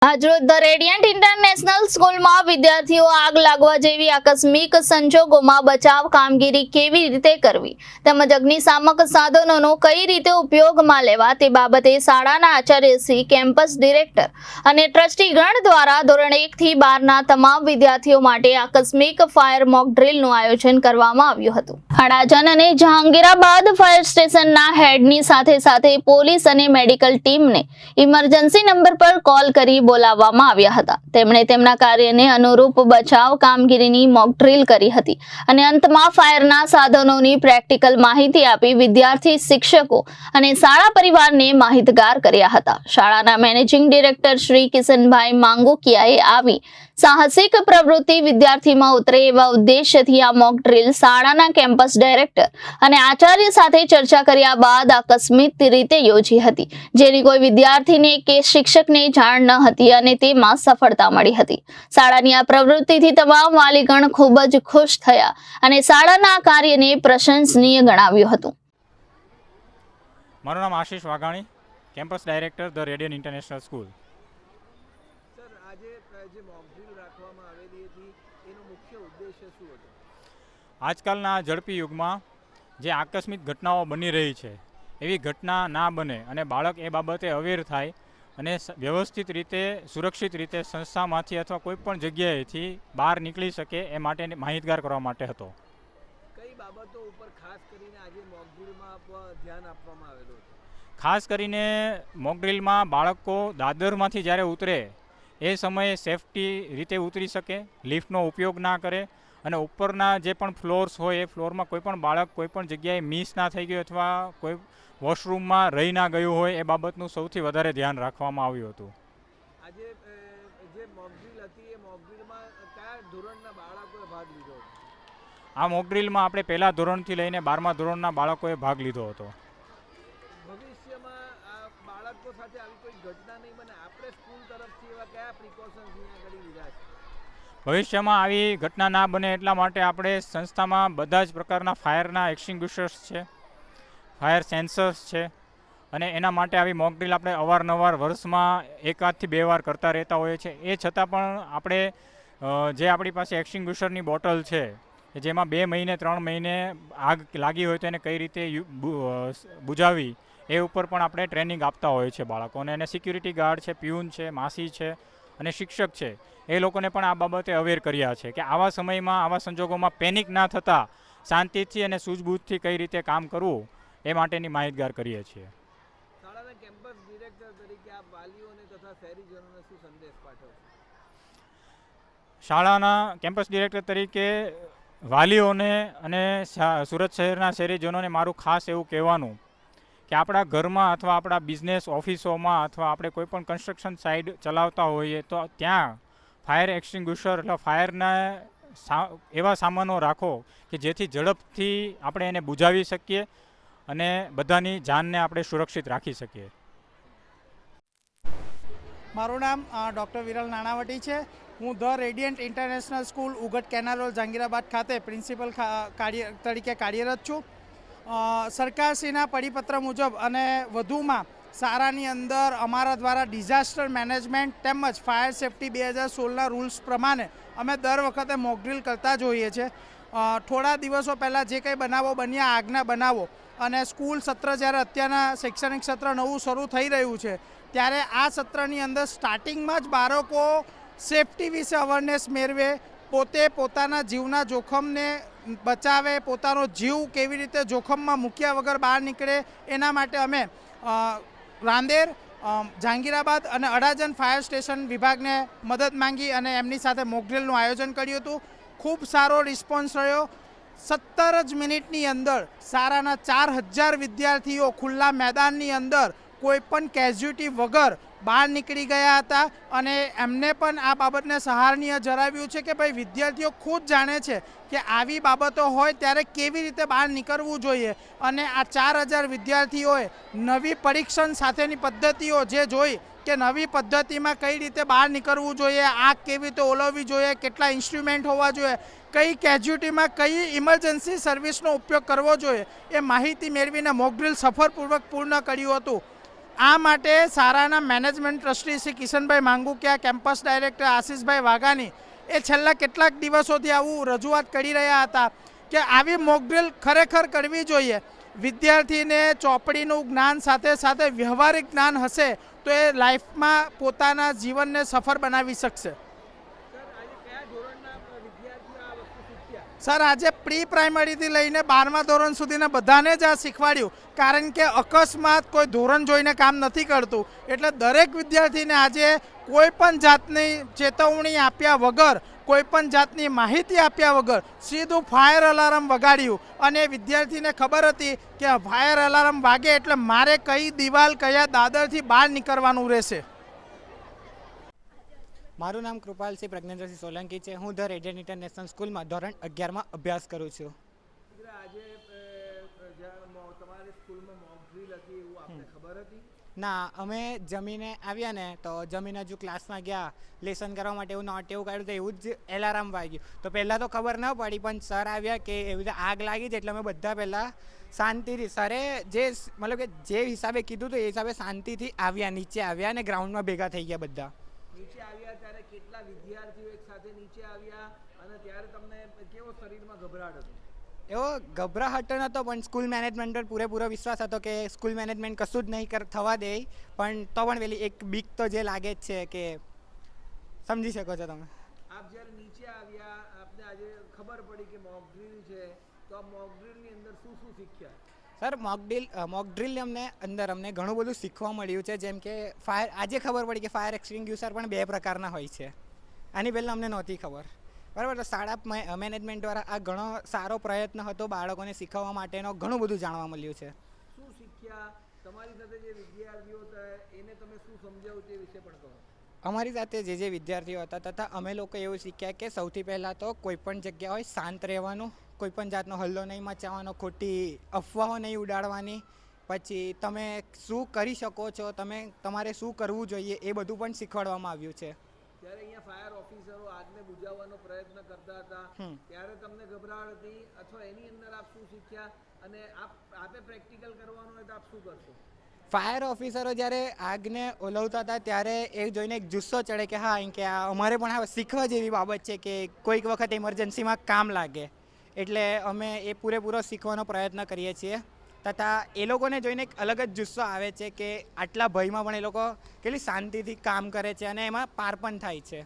આજરોજ the Radiant international સ્કૂલમાં વિદ્યાર્થીઓ આગ લાગવા જેવી આકસ્મિક સંજોગોમાં બચાવ કામગીરી કેવી રીતે કરવી તેમજ અગ્નિશામક સાધનોનો કઈ રીતે ઉપયોગમાં લેવા તે બાબતે શાળાના આચાર્યશ્રી, કેમ્પસ ડિરેક્ટર અને ટ્રસ્ટીગણ દ્વારા ધોરણ 1 થી 12 ના તમામ વિદ્યાર્થીઓ માટે આકસ્મિક ફાયર મોક ડ્રીલનું આયોજન કરવામાં આવ્યું હતું। અડાજણ અને જહાંગીરાબાદ ફાયર સ્ટેશનના હેડની સાથે પોલીસ અને મેડિકલ ટીમને ઇમરજન્સી નંબર પર કોલ કરી બોલાવવામાં આવ્યા હતા। તેમણે તેમના કાર્યને અનુરૂપ બચાવ કામગીરીની મોક ડ્રીલ કરી હતી અને અંતમાં ફાયરના સાધનોની પ્રેક્ટિકલ માહિતી આપી વિદ્યાર્થી, શિક્ષકો અને શાળા પરિવારને માહિતગાર કર્યા હતા। શાળાના મેનેજિંગ ડિરેક્ટર શ્રી કિશનભાઈ માંગુકિયાએ આવી સાહસિક પ્રવૃત્તિ વિદ્યાર્થીમાં ઉતરે એવા ઉદ્દેશ્યથી આ મોક ડ્રીલ શાળાના કેમ્પસ ડાયરેક્ટર અને આચાર્ય સાથે ચર્ચા કર્યા બાદ આકસ્મિક રીતે યોજી હતી, જેની કોઈ વિદ્યાર્થીને કે શિક્ષકને જાણ ન હતી અને તેમાં સફળતા મળી હતી। શાળાની આ પ્રવૃત્તિથી તમામ વાલીગણ ખૂબ જ ખુશ થયા અને શાળાના કાર્યને પ્રશંસનીય ગણાવ્યું હતું। મારું નામ Ashish Vaghani, campus director the Radiant International School. Sir, આજે જે મોક ડ્રીલ રાખવામાં આવેલી હતી એનો મુખ્ય ઉદ્દેશ્ય શું હતો? આજકાલના ઝડપી યુગમાં જે આકસ્મિક ઘટનાઓ બની રહી છે એવી ઘટના ના બને અને બાળક એ બાબતે અવેર થાય અને વ્યવસ્થિત રીતે, સુરક્ષિત રીતે સંસ્થામાંથી અથવા કોઈ પણ જગ્યાએથી બહાર નીકળી શકે એ માટે માહિતગાર કરવા માટે હતો। કઈ બાબતો ઉપર ખાસ કરીને આજે મોક ડ્રીલમાં ધ્યાન આપવામાં આવેલું હતું? ખાસ કરીને મોક ડ્રીલમાં બાળકો દાદરમાંથી જ્યારે ઉતરે એ સમયે સેફટી રીતે ઉતરી શકે, લિફ્ટનો ઉપયોગ ના કરે અને ઉપરના જે પણ ફ્લોર્સ હોય એ ફ્લોરમાં કોઈ પણ બાળક કોઈ પણ જગ્યાએ મિસ ના થઈ ગયું અથવા કોઈ વોશરૂમમાં રહી ના ગયું હોય એ બાબતનું સૌથી વધારે ધ્યાન રાખવામાં આવ્યું હતું। આજે જે મોક ડ્રીલ હતી એ મોક ડ્રીલમાં કયા ધોરણના બાળકોએ ભાગ લીધો હતો? આ મોક ડ્રીલમાં આપણે પહેલા ધોરણથી લઈને 12મા ધોરણના બાળકોએ ભાગ લીધો હતો। ભવિષ્યમાં આ બાળકો સાથે આવી કોઈ ઘટના નહીં બને, આપણે સ્કૂલ તરફથી એવા કયા પ્રિકોશન્સ અહીંયા કરી લીધા છે? ભવિષ્યમાં આવી ઘટના ના બને એટલા માટે આપણે સંસ્થામાં બધા જ પ્રકારના ફાયરના એક્સટિંગ્વિશર્સ છે, ફાયર સેન્સર્સ છે અને એના માટે આવી મોક ડ્રીલ આપણે અવારનવાર વર્ષમાં 1 થી 2 વાર કરતા રહેતા હોઈએ છીએ। એ છતાં પણ આપણે જે આપણી પાસે એક્સટિંગ્વિશરની બોટલ છે જેમાં 2 મહિને 3 મહિને આગ લાગી હોય તો એને કઈ રીતે બુઝાવી એ ઉપર પણ આપણે ટ્રેનિંગ આપતા હોઈએ છીએ બાળકોને। અને સિક્યુરિટી ગાર્ડ છે, પ્યુન છે, માસી છે અને શિક્ષક છે એ લોકોને પણ આ બાબતે અવેર કર્યા છે કે આવા સમયમાં, આવા સંજોગોમાં પેનિક ના થતાં શાંતિથી અને સૂઝબૂઝથી કઈ રીતે કામ કરવું એ માટેની માહિતગાર કરીએ છીએ। શાળાના કેમ્પસ ડિરેક્ટર તરીકે આપ વાલીઓને તથા શહેરીજનોને શું સંદેશ પાઠવશો? શાળાના કેમ્પસ ડિરેક્ટર તરીકે વાલીઓને અને સુરત શહેરના શહેરીજનોને મારું ખાસ એવું કહેવાનું કે આપણા ઘરમાં અથવા આપણા બિઝનેસ ઓફિસોમાં અથવા આપણે કોઈ પણ કન્સ્ટ્રક્શન સાઇટ ચલાવતા હોઈએ તો ત્યાં ફાયર એક્સટિંગ્વિશર એટલે ફાયરના એવા સામાનો રાખો કે જેથી ઝડપથી આપણે એને બુઝાવી શકીએ અને બધાની જાનને આપણે સુરક્ષિત રાખી શકીએ। મારું નામ ડૉક્ટર વિરલ નાણાવટી છે। હું the Radiant International School, Ugat Canal Road, Jahangirabad ખાતે પ્રિન્સિપલ તરીકે કાર્યરત છું। સરકારશ્રીના પરિપત્ર મુજબ અને વધુમાં શાળાની અંદર અમારા દ્વારા ડિઝાસ્ટર મેનેજમેન્ટ તેમજ ફાયર સેફ્ટી 2016ના રૂલ્સ પ્રમાણે અમે દર વખતે મોક ડ્રીલ કરતા જ હોઈએ છીએ। થોડા દિવસો પહેલાં જે કંઈ બનાવો બન્યા, આગના બનાવો અને સ્કૂલ સત્ર જ્યારે અત્યારના શૈક્ષણિક સત્ર નવું શરૂ થઈ રહ્યું છે ત્યારે આ સત્રની અંદર સ્ટાર્ટિંગમાં જ બાળકો સેફટી વિશે અવેરનેસ મેળવે, પોતે પોતાના જીવના જોખમને બચાવે, પોતાનો જીવ કેવી રીતે જોખમમાં મૂક્યા વગર બહાર નીકળે એના માટે અમે રાંદેર, જહાંગીરાબાદ અને અડાજણ ફાયર સ્ટેશન વિભાગને મદદ માંગી અને એમની સાથે મોક ડ્રીલનું આયોજન કર્યું હતું। ખૂબ સારો રિસ્પોન્સ રહ્યો। 17 જ મિનિટની અંદર શાળાના 4000 વિદ્યાર્થીઓ ખુલ્લા મેદાનની અંદર કોઈ પણ કેઝ્યુટી વગર બહાર નીકળી ગયા હતા અને એમને પણ આ બાબતને સહારનીય જણાવ્યું છે કે ભાઈ વિદ્યાર્થીઓ ખુદ જાણે છે કે આવી બાબતો હોય ત્યારે કેવી રીતે બહાર નીકળવું જોઈએ અને આ 4000 વિદ્યાર્થીઓએ નવી પરીક્ષણ સાથેની પદ્ધતિઓ જે જોઈ કે નવી પદ્ધતિમાં કઈ રીતે બહાર નીકળવું જોઈએ, આગ કેવી રીતે ઓલવવી જોઈએ, કેટલા ઇન્સ્ટ્રુમેન્ટ હોવા જોઈએ, કઈ કેઝ્યુટીમાં કઈ ઇમરજન્સી સર્વિસનો ઉપયોગ કરવો જોઈએ એ માહિતી મેળવીને મોક ડ્રીલ સફળપૂર્વક પૂર્ણ કર્યું હતું। આ માટે શાળાના management trustee Shri Kishanbhai Mangukiya, campus director Ashishbhai Vaghani એ છેલ્લા કેટલાક દિવસોથી આવું રજૂઆત કરી રહ્યા હતા કે આવી મોકડ્રીલ ખરેખર કરવી જોઈએ. વિદ્યાર્થીને ચોપડીનું જ્ઞાન સાથે સાથે વ્યવહારિક જ્ઞાન હશે તો એ લાઈફમાં પોતાના જીવનને સફળ બનાવી શકશે. સર, આજે પ્રી પ્રાઇમરીથી લઈને 12મા ધોરણ સુધીના બધાને જ આ શીખવાડ્યું, કારણ કે અકસ્માત કોઈ ધોરણ જોઈને કામ નથી કરતું. એટલે દરેક વિદ્યાર્થીને આજે કોઈ પણ જાતની ચેતવણી આપ્યા વગર, કોઈ પણ જાતની માહિતી આપ્યા વગર સીધું ફાયર અલાર્મ વગાડ્યું. અને વિદ્યાર્થીને ખબર હતી કે ફાયર અલાર્મ વાગે એટલે મારે કઈ દિવાલ, કયા દાદરથી બહાર નીકળવાનું રહેશે. મારું નામ કૃપાલસિંહ પ્રજ્ઞેન્દ્રસિંહ સોલંકી છે. હું ધ રેડિયન્ટ ઇન્ટરનેશનલ સ્કૂલમાં ધોરણ 11માં અભ્યાસ કરું છું. આજે તમારી સ્કૂલમાં મોક ડ્રીલ હતી એવું આપને ખબર હતી? ના, અમે જમીને આવ્યા ને તો જમીને હજુ ક્લાસમાં ગયા લેસન કરવા માટે, એવું નોટ એવું કાઢ્યું તો એવું જ એલાર્મ વાગ્યું. તો પહેલાં તો ખબર ન પડી, પણ સર આવ્યા કે એવી રીતે આગ લાગી છે એટલે અમે બધા પહેલાં શાંતિથી, સરે જે મતલબ કે જે હિસાબે કીધું હતું એ હિસાબે શાંતિથી આવ્યા, નીચે આવ્યા અને ગ્રાઉન્ડમાં ભેગા થઈ ગયા બધા. નીચે આવ્યા ત્યારે કેટલા વિદ્યાર્થીઓ એક સાથે નીચે આવ્યા અને ત્યારે તમને કેવો શરીરમાં ગભરાટ હતો? એવો ગભરાહટ નહોતો, પણ સ્કૂલ મેનેજમેન્ટ પર પૂરેપૂરો વિશ્વાસ હતો કે સ્કૂલ મેનેજમેન્ટ કશું જ નહીં થવા દે. પણ તો પણ પેલી એક બીક તો જે લાગે જ છે કે સમજી શકો છો તમે. આપ જ્યારે નીચે આવ્યા, આપને આજે ખબર પડી કે મોક ડ્રીલ છે, તો આ મોક ડ્રીલની અંદર શું શું શીખ્યા? સર, મોક ડ્રીલ અમને ઘણું બધું શીખવા મળ્યું છે. જેમ કે આજે ખબર પડી કે ફાયર એક્સટિંગ્યુશર પણ 2 પ્રકારના હોય છે. આની પહેલાં અમને નહોતી ખબર. બરાબર, તો શાળા મેનેજમેન્ટ દ્વારા આ ઘણો સારો પ્રયત્ન હતો બાળકોને શીખવવા માટેનો. ઘણું બધું જાણવા મળ્યું છે. શું શીખ્યા? તમારી સાથે જે વિદ્યાર્થીઓ હતા એને તમે શું સમજાવું તે વિશે પણ કહો. અમારી સાથે જે વિદ્યાર્થીઓ હતા તથા અમે લોકો એવું શીખ્યા કે સૌથી પહેલાં તો કોઈપણ જગ્યા હોય શાંત રહેવાનું, કોઈપણ જાતનો હલ્લો નહીં મચાવવાનો, ખોટી અફવાઓ નહીં ઉડાડવાની. પછી તમે શું કરી શકો છો, તમારે શું કરવું જોઈએ એ બધું પણ શીખવાડવામાં આવ્યું છે. ત્યારે અહીંયા ફાયર ઓફિસરો આગને બુઝાવવાનો પ્રયત્ન કરતા હતા ત્યારે તમને ગભરાટ હતી અથવા એની અંદર આપ શું શીખ્યા અને આપે પ્રેક્ટિકલ કરવાનું હોય તો આપ શું કરશો? ફાયર ઓફિસરો જ્યારે આગને ઓલવતા હતા ત્યારે એ જોઈને એક જુસ્સો ચડે કે હા, કે અમારે પણ આ શીખવા જેવી બાબત છે કે કોઈક વખત ઇમરજન્સીમાં કામ લાગે. એટલે અમે એ પૂરેપૂરો શીખવાનો પ્રયત્ન કરીએ છીએ. તથા એ લોકોને જોઈને એક અલગ જ જુસ્સો આવે છે કે આટલા ભયમાં પણ એ લોકો કેટલી શાંતિથી કામ કરે છે અને એમાં પાર પણ થાય છે.